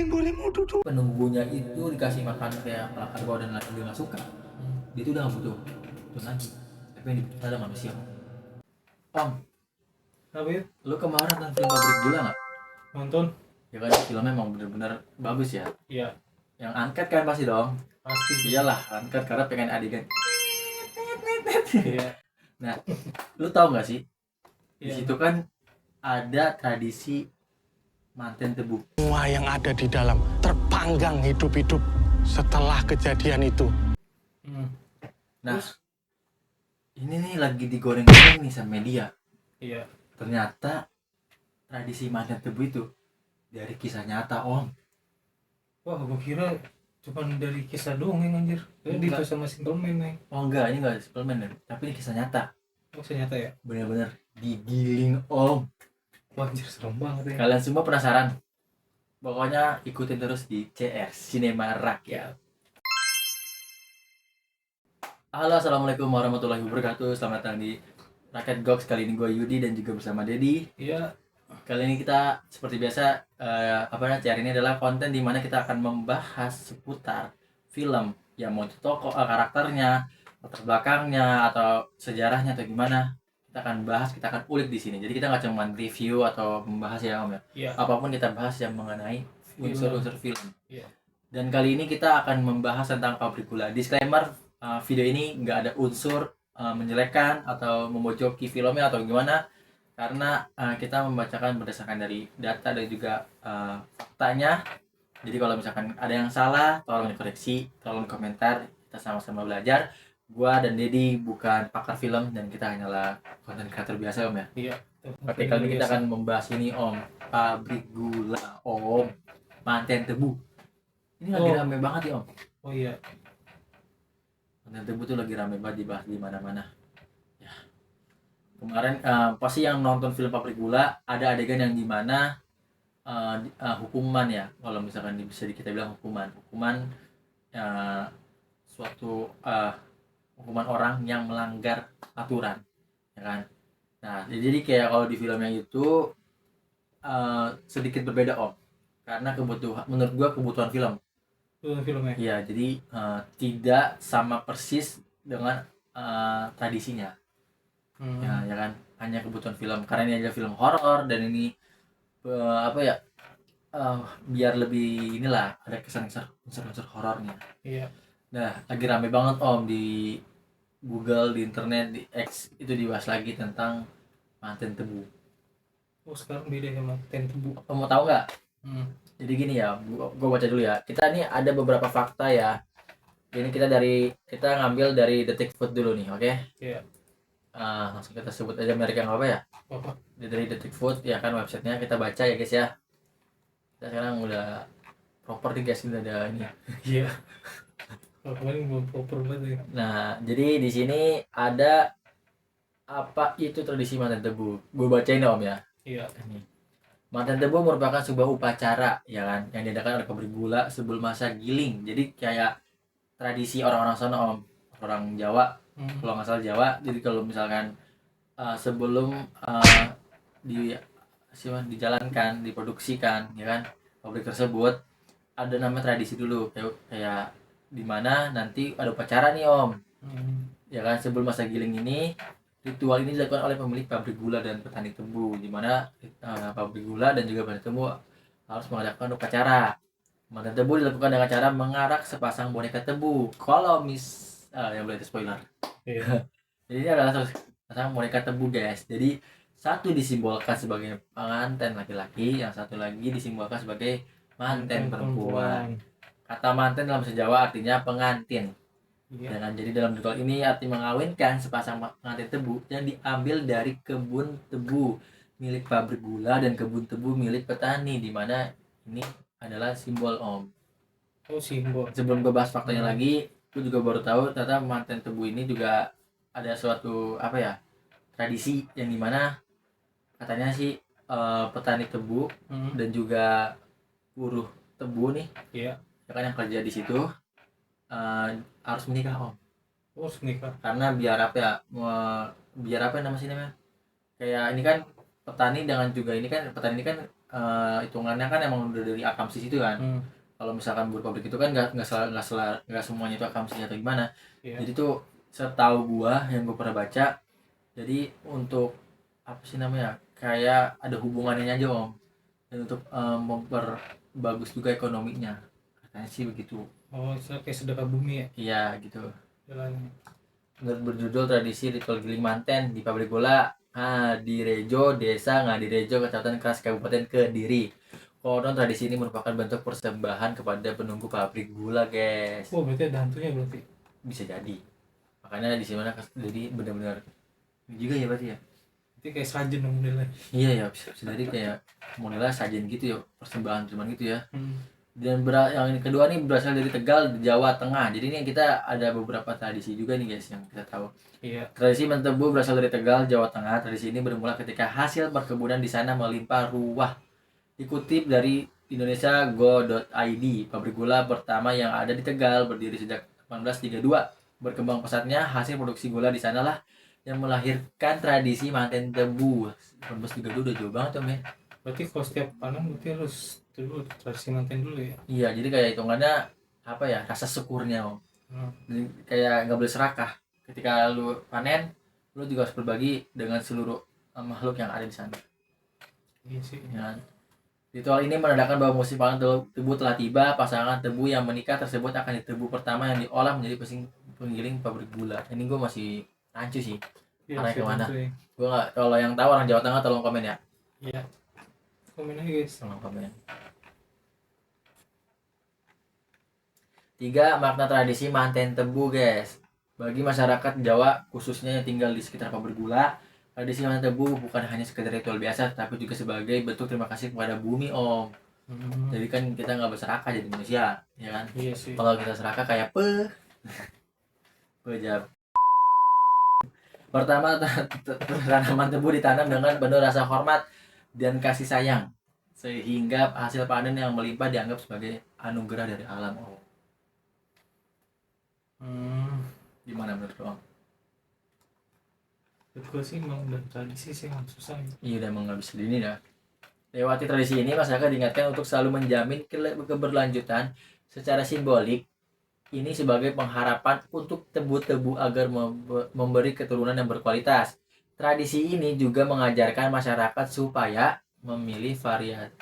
penunggunya itu dikasih makan kayak kerbau dan lain dia nggak suka, dia itu udah nggak butuh terus lagi, tapi yang dibutuhkan adalah manusia. Om, Apa ya? lu kemarin nonton film Pabrik Gula nggak? Nonton? Ya kan filmnya emang bener-bener bagus ya. Iya, Yang angkat kan pasti dong. pasti. Iyalah angkat karena pengen adegan. Iya. Nah, lu tahu nggak sih di Iya. situ kan ada tradisi manten tebu. Semua yang ada di dalam terpanggang hidup-hidup setelah kejadian itu. Nah, ini nih lagi digoreng-goreng nih sama media. Iya. Ternyata tradisi manten tebu itu dari kisah nyata, Om. Wah, gua kira cuma dari kisah dongeng anjir. Itu Enggak. sama Simple Man nih. Oh enggak, ini enggak suplemen, tapi ini kisah nyata. Oh, ternyata ya. Bener-bener digiling, Om. Wah, anjir serem banget ya. Kalian semua penasaran? Pokoknya ikutin terus di CR Cinema Rakyat. Halo, assalamualaikum warahmatullahi wabarakatuh. Selamat datang di Rakyat Goks. Kali ini gue Yudi dan juga bersama Dedi. Iya. Kali ini kita seperti biasa CR ini adalah konten dimana kita akan membahas seputar film yang mau itu tokoh, karakternya, latar belakangnya atau sejarahnya atau gimana. Kita akan bahas, kita akan ulik di sini. Jadi kita nggak cuma review atau membahas ya Om ya. Iya. Apapun kita bahas yang mengenai unsur-unsur film. Iya. Dan kali ini kita akan membahas tentang Pabrik Gula. Disclaimer, video ini nggak ada unsur menjelekkan atau memojoki filmnya atau gimana, karena kita membacakan berdasarkan dari data dan juga faktanya. Jadi kalau misalkan ada yang salah, tolong dikoreksi, tolong komentar, kita sama-sama belajar. Gua dan Dedi bukan pakar film dan kita hanyalah konten kreator biasa Om ya. Iya. Oke, kali ini kita akan membahas ini Om, Pabrik Gula Om, manten tebu. Ini lagi rame banget ya Om. Oh iya. Manten tebu tuh lagi rame banget dibahas di mana-mana. Ya. Kemarin pasti yang nonton film Pabrik Gula ada adegan yang dimana hukuman ya, kalau misalkan bisa kita bilang hukuman suatu hukuman orang yang melanggar aturan, ya kan. Nah, jadi kayak kalau di filmnya itu sedikit berbeda Om, karena kebutuhan, menurut gua kebutuhan film. Filmnya. Iya, jadi tidak sama persis dengan tradisinya. Ya kan, hanya kebutuhan film. Karena ini adalah film horor dan ini biar lebih inilah ada kesan unsur horornya. Iya. Nah, lagi rame banget Om di Google, di internet, di X itu dibahas lagi tentang manten tebu. Oh, sekarang beda sama manten tebu. Kamu tahu nggak? Jadi gini ya, gue baca dulu ya. Kita nih ada beberapa fakta ya. Ini kita ngambil dari Detik Food dulu nih, oke? Iya. Langsung kita sebut aja merek yang apa ya? Apa? Dari Detik Food ya kan, websitenya kita baca ya guys ya. Kita sekarang udah proper nih guys, udah ada ini. Iya. Kalau kemarin belum proper banget ya. Nah, jadi di sini ada apa itu tradisi manten tebu. Gue bacain ya Om ya. Iya. Manten tebu merupakan sebuah upacara ya kan yang diadakan oleh pabrik gula sebelum masa giling. Jadi kayak tradisi orang-orang sana Om, orang Jawa, kalau nggak salah Jawa. Jadi kalau misalkan sebelum dijalankan, diproduksikan ya kan pabrik tersebut, ada namanya tradisi dulu kayak dimana nanti ada upacara nih Om, ya kan sebelum masa giling ini. Ritual ini dilakukan oleh pemilik pabrik gula dan petani tebu, di mana pabrik gula dan juga petani tebu harus mengadakan upacara. Manten tebu dilakukan dengan cara mengarak sepasang boneka tebu. Kalau yang boleh spoiler. Iya. Jadi ini adalah sepasang boneka tebu guys. Jadi satu disimbolkan sebagai pengantin laki-laki, yang satu lagi disimbolkan sebagai manten perempuan. Kata manten dalam bahasa Jawa artinya pengantin. Iya. Dan jadi dalam ritual ini arti mengawinkan sepasang pengantin tebu yang diambil dari kebun tebu milik pabrik gula dan kebun tebu milik petani, di mana ini adalah simbol Om. Oh, simbol. Sebelum gue bahas faktanya lagi, gue juga baru tahu ternyata manten tebu ini juga ada suatu tradisi yang dimana katanya sih petani tebu dan juga buruh tebu nih, Iya. ya kan yang kerja di situ harus menikah Om. Oh, menikah. Karena biar apa namanya, kayak ini kan petani dengan juga ini kan petani ini kan hitungannya kan emang udah dari akamsis itu kan. Kalau misalkan buat pabrik itu kan nggak semuanya itu akamsis atau gimana. Iya. Jadi tuh setahu gua yang gua pernah baca, jadi untuk apa sih namanya, kayak ada hubungannya aja om, dan untuk memperbagus juga ekonominya, katanya sih begitu. Oh, kayak sedekah bumi ya Iya gitu. jalannya. Berjudul tradisi ritual giling manten di pabrik gula di Rejo, Desa Ngadirejo, Kecamatan Keras, Kabupaten Kediri. Konon tradisi ini merupakan bentuk persembahan kepada penunggu pabrik gula, guys. Oh, berarti ada hantunya berarti. Bisa jadi. Makanya di sana jadi benar-benar juga ya berarti ya. Berarti kayak sajen dong modelnya. Iya ya, bisa jadi kayak modelnya sajian gitu ya, persembahan gitu ya. Hmm. Dan yang kedua nih berasal dari Tegal, Jawa Tengah. Jadi ini kita ada beberapa tradisi juga nih guys yang kita tahu. Iya. Tradisi mentebu berasal dari Tegal, Jawa Tengah. Tradisi ini bermula ketika hasil perkebunan di sana melimpah ruah. Dikutip dari Indonesia.go.id, pabrik gula pertama yang ada di Tegal berdiri sejak 1832. Berkembang pesatnya hasil produksi gula di sanalah yang melahirkan tradisi manten tebu. 1832 udah jauh banget om ya. Berarti kalau setiap panen berarti harus dulu tradisi manten dulu ya. Iya, jadi kayak hitungannya apa ya, rasa syukurnya om. Jadi kayak nggak boleh serakah. Ketika lu panen, lu juga harus berbagi dengan seluruh makhluk yang ada di sana. Iya sih. Ya. Ritual ini menandakan bahwa musim panen tebu telah tiba. Pasangan tebu yang menikah tersebut akan ditebu pertama yang diolah menjadi penggiling pabrik gula. Ini gue masih rancu sih. Iya, Arahnya sih, kemana? tentu ya. Gue nggak. Kalau yang tahu orang Jawa Tengah tolong komen ya. Iya. Komen aja guys. Tolong komen. 3. Makna tradisi manten tebu guys. Bagi masyarakat Jawa khususnya yang tinggal di sekitar pabrik gula, tradisi manten tebu bukan hanya sekedar ritual biasa, tapi juga sebagai bentuk terima kasih kepada bumi om. Jadi kan kita nggak berserakah jadi manusia, ya kan? Iya sih. Kalau kita serakah kayak pejab. Pertama, tanaman tebu ditanam dengan penuh rasa hormat dan kasih sayang, sehingga hasil panen yang melimpah dianggap sebagai anugerah dari alam om. Gimana menurut lo? Menurut gue sih emang udah tradisi sih emang susah ya. Iya udah emang nggak bisa ini dah. Lewati tradisi ini masyarakat diingatkan untuk selalu menjamin keberlanjutan secara simbolik. Ini sebagai pengharapan untuk tebu-tebu agar memberi keturunan yang berkualitas. Tradisi ini juga mengajarkan masyarakat supaya memilih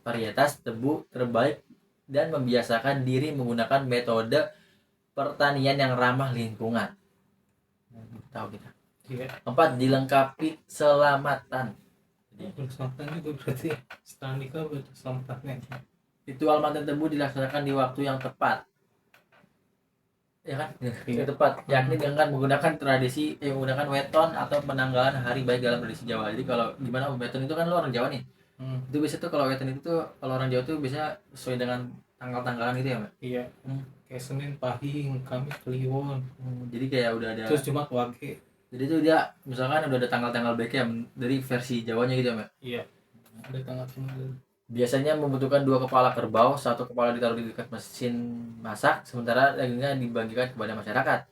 varietas tebu terbaik dan membiasakan diri menggunakan metode pertanian yang ramah lingkungan. Tahu kita. Iya. 4. Dilengkapi selamatan. Selamatan juga berarti setelah nikah berarti selamatannya. Ritual manten tebu dilaksanakan di waktu yang tepat. Ya kan? Yang tepat, yakni dengan menggunakan menggunakan weton atau penanggalan hari baik dalam tradisi Jawa. Jadi kalau gimana weton itu kan lo orang Jawa nih. Itu biasa tuh kalau weton itu tuh kalau orang Jawa tuh bisa sesuai dengan tanggal-tanggalan gitu ya, Mbak? Iya. Kayak Senin Pahing, Kamis Kliwon. Jadi kayak udah ada. Terus Jumat Wage. Jadi tuh dia misalkan udah ada tanggal-tanggal baiknya dari versi Jawanya gitu ya, Mbak? Iya. Ada tanggal-tanggal. Biasanya membutuhkan 2 kepala kerbau, 1 kepala ditaruh di dekat mesin masak, sementara dagingnya dibagikan kepada masyarakat.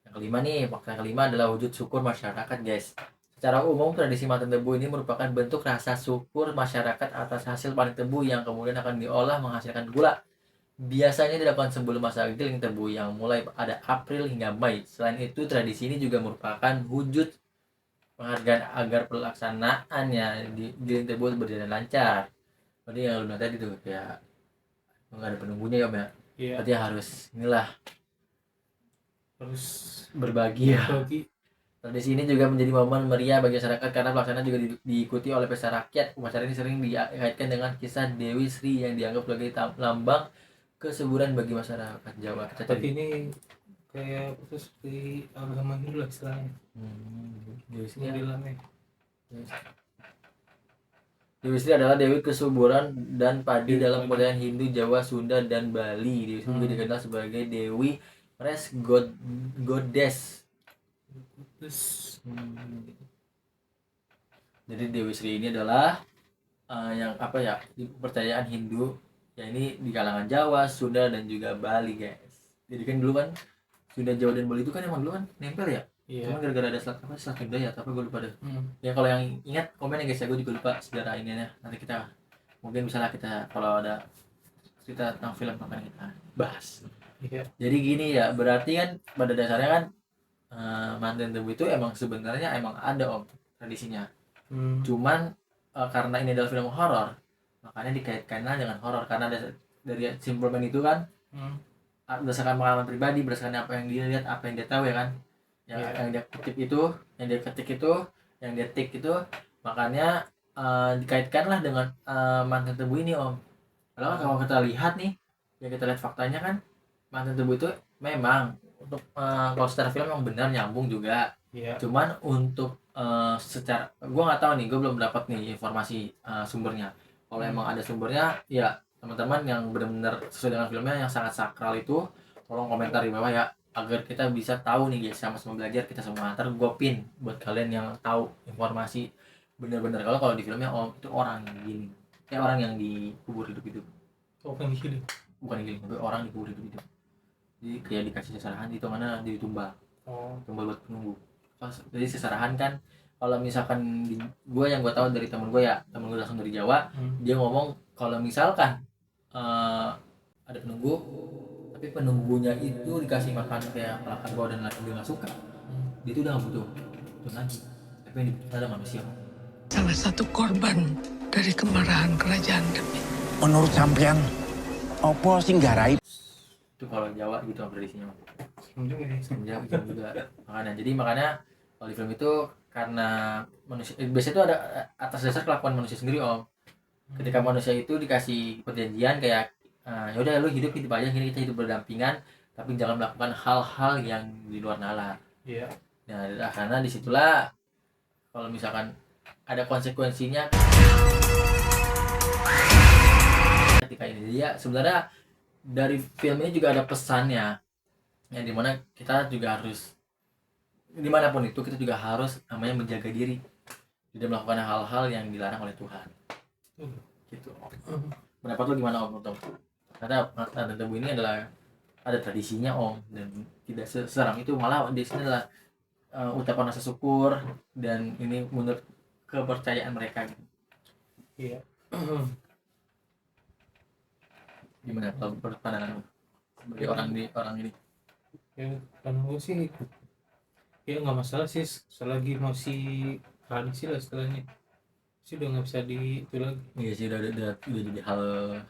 Yang kelima nih, fakta yang kelima adalah wujud syukur masyarakat, guys. Secara umum, tradisi manten tebu ini merupakan bentuk rasa syukur masyarakat atas hasil panen tebu yang kemudian akan diolah menghasilkan gula. Biasanya dilakukan sebelum masa giling tebu yang mulai pada April hingga Mei. Selain itu, tradisi ini juga merupakan wujud penghargaan agar pelaksanaannya di giling tebu berjalan lancar. Berarti yang lu bilang tadi tuh kayak nggak ada penunggunya ya, Mbak? Iya. Berarti harus inilah Harus berbagi ya. berbagi. Tradisi ini juga menjadi momen meriah bagi masyarakat karena pelaksanaan juga diikuti oleh pesta rakyat. Upacara ini sering dikaitkan dengan kisah Dewi Sri yang dianggap sebagai lambang kesuburan bagi masyarakat Jawa. Tapi ini kayak seperti agama Hindu lah istilahnya. Dewi Sri Modelannya. Dewi Sri adalah dewi kesuburan dan padi dalam kebudayaan Hindu, Jawa, Sunda, dan Bali. Dewi Sri juga dikenal sebagai Dewi Race Goddess. Jadi Dewi Sri ini adalah yang apa ya, di kepercayaan Hindu. Ya ini di kalangan Jawa, Sunda, dan juga Bali, guys. Jadi kan dulu kan Sunda, Jawa, dan Bali itu kan emang dulu kan nempel ya. Iya. Cuma gara-gara ada selat Hidayat apa gue lupa deh. Hmm. Ya kalau yang ingat komen ya guys ya, gue juga lupa sejarah ininya. Nanti kita mungkin misalnya kita kalau ada cerita tentang film akan kita bahas. Iya. Jadi gini ya, berarti kan pada dasarnya kan manten tebu itu emang sebenarnya emang ada om tradisinya. Cuman karena ini adalah film horor, makanya dikaitkanlah dengan horor karena dari Simpleman itu kan berdasarkan pengalaman pribadi, berdasarkan apa yang dia lihat, apa yang dia tahu ya kan. Yang dia kutip itu, yang dia ketik itu, yang dia tik itu, makanya dikaitkanlah dengan manten tebu ini om. Kalau kalau kita lihat nih, ya kita lihat faktanya kan, manten tebu itu memang untuk kalau secara film yang benar nyambung juga. Iya. Cuman untuk secara gue nggak tahu nih, gue belum dapat nih informasi sumbernya. Kalau emang ada sumbernya, ya teman-teman yang benar-benar sesuai dengan filmnya yang sangat sakral itu, tolong komentar di bawah ya, agar kita bisa tahu nih guys, sama-sama belajar kita semua. Ntar gue pin buat kalian yang tahu informasi benar-benar kalau di filmnya itu orang yang gini, orang yang dikubur hidup-hidup. Bukan digiling. Bukan digiling, tapi orang dikubur hidup-hidup. Jadi kayak dikasih seserahan itu mana ditumbal. Tumbal buat penunggu. Jadi seserahan kan kalau misalkan gue yang gue tahu dari temen gue ya, temen gue langsung dari Jawa, dia ngomong kalau misalkan ada penunggu tapi penunggunya itu dikasih makan kayak makan bawah dan lain dia nggak suka, dia itu udah nggak butuh itu lagi, tapi yang dibutuhkan adalah manusia. Salah satu korban dari kemarahan kerajaan Demit. Menurut sampean, apa sing garai? Itu kalau Jawa gitu tradisinya. Juga juga makanya kalau di film itu karena manusia biasanya itu ada atas dasar kelakuan manusia sendiri om. Ketika manusia itu dikasih perjanjian kayak ya udah lu hidup aja gini, kita hidup berdampingan tapi jangan melakukan hal-hal yang di luar nalar. Iya. Nah karena disitulah kalau misalkan ada konsekuensinya ketika ini. Jadi ya sebenarnya dari film ini juga ada pesannya yang dimana kita juga harus dimanapun itu kita juga harus namanya menjaga diri, tidak melakukan hal-hal yang dilarang oleh Tuhan. Gitu. Pendapat lu gimana om? Karena manten tebu ini adalah ada tradisinya om, dan tidak seseram itu, malah di sini adalah ucapan rasa syukur dan ini menurut kepercayaan mereka. Iya. Gimana kalau pandangan lu sebagai orang ini? Ya kan gue sih ya nggak masalah sih selagi masih tradisi lah setelahnya sih, udah nggak bisa itu lagi. Iya sih, udah jadi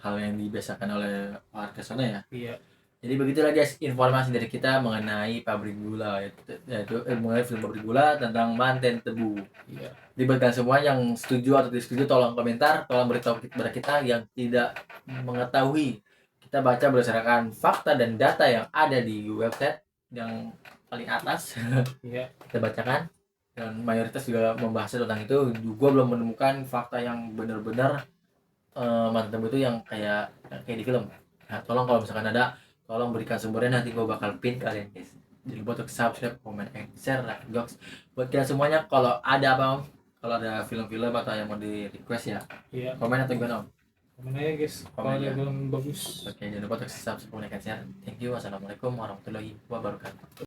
hal yang dibiasakan oleh warga sana ya. Iya. Jadi begitulah guys informasi dari kita mengenai pabrik gula, yaitu mengenai film pabrik gula tentang manten tebu. Iya. Jadi buat kalian semua yang setuju atau tidak setuju tolong komentar, tolong beritahu kepada kita yang tidak mengetahui. Kita baca berdasarkan fakta dan data yang ada di website yang paling atas. Iya. Kita bacakan dan mayoritas juga membahas tentang itu. Gue belum menemukan fakta yang benar-benar manten tebu itu yang kayak di film. Nah, tolong kalau misalkan ada, tolong berikan sumbernya, nanti gue bakal pin kalian guys. Jangan lupa untuk subscribe, comment, and share, like, dogs. Buat kalian semuanya kalau ada apa om, kalau ada film-film atau yang mau di request ya, Iya. komen atau gimana om? Komen aja guys kalau ada film bagus. Oke, jangan lupa untuk subscribe, comment, and share. Thank you. Wassalamualaikum warahmatullahi wabarakatuh.